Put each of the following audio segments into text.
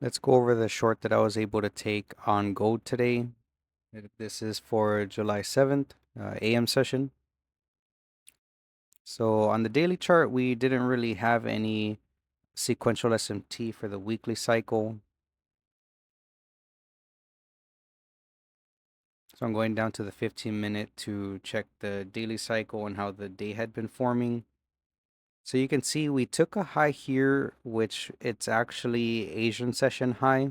Let's go over the short that I was able to take on gold today. This is for July 7th, AM session. So on the daily chart, we didn't really have any sequential SMT for the weekly cycle. So I'm going down to the 15-minute to check the daily cycle and how the day had been forming. So you can see we took a high here, which it's actually Asian session high,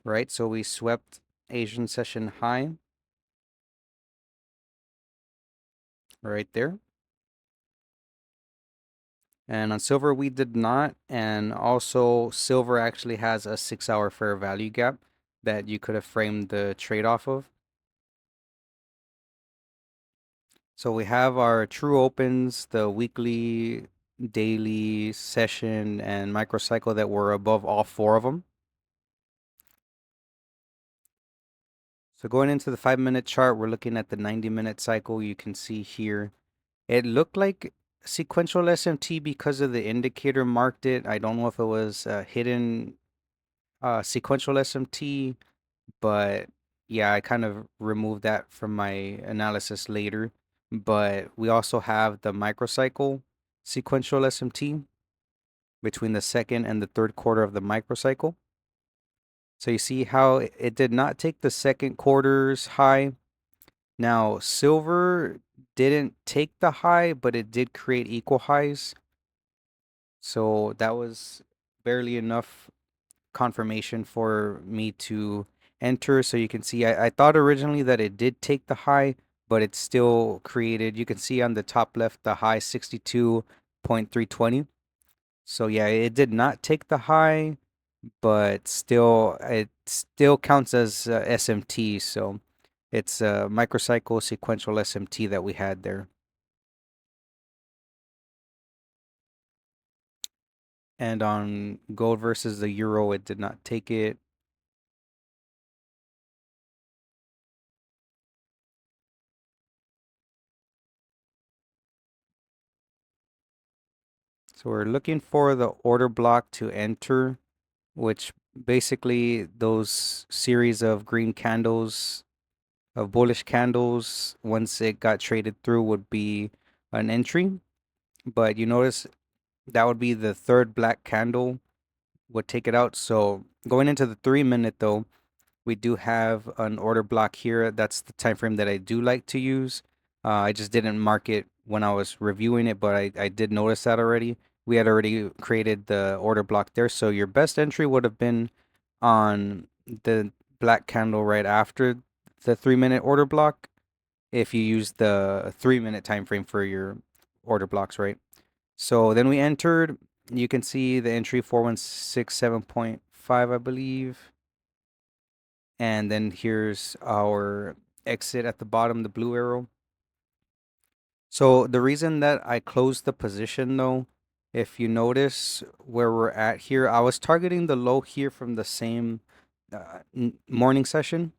right? So we swept Asian session high right there. And on silver, we did not. And also, silver actually has a 6 hour fair value gap that you could have framed the trade off of. So we have our true opens, the weekly, daily, session, and microcycle that were above all four of them. So going into the 5 minute chart, we're looking at the 90-minute cycle. You can see here, it looked like sequential SMT because of the indicator marked it. I don't know if it was hidden sequential SMT, but yeah, I kind of removed that from my analysis later. But we also have the microcycle sequential SMT between the second and the third quarter of the microcycle. So you see how it did not take the second quarter's high. Now, silver didn't take the high, but it did create equal highs. So that was barely enough confirmation for me to enter. So you can see I thought originally that it did take the high, but it still created, you can see on the top left, the high 62.320. So yeah, it did not take the high, but still, it still counts as SMT. So it's a microcycle sequential SMT that we had there. And on gold versus the euro, it did not take it. So we're looking for the order block to enter, which basically those series of green candles, of bullish candles, once it got traded through, would be an entry. But you notice that would be the third black candle would take it out. So going into the 3 minute though, we do have an order block here. That's the time frame that I do like to use. I just didn't mark it when I was reviewing it, but I did notice that already. We had already created the order block there. So your best entry would have been on the black candle right after the 3 minute order block if you use the 3 minute time frame for your order blocks, right? So then we entered. You can see the entry 4167.5, I believe. And then here's our exit at the bottom, the blue arrow. So the reason that I closed the position though, if you notice where we're at here, I was targeting the low here from the same morning session.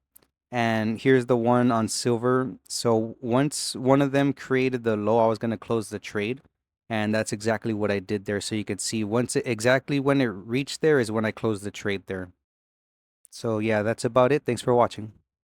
And here's the one on silver. So once one of them created the low, I was going to close the trade. And that's exactly what I did there. So you could see exactly when it reached there is when I closed the trade there. So yeah, that's about it. Thanks for watching.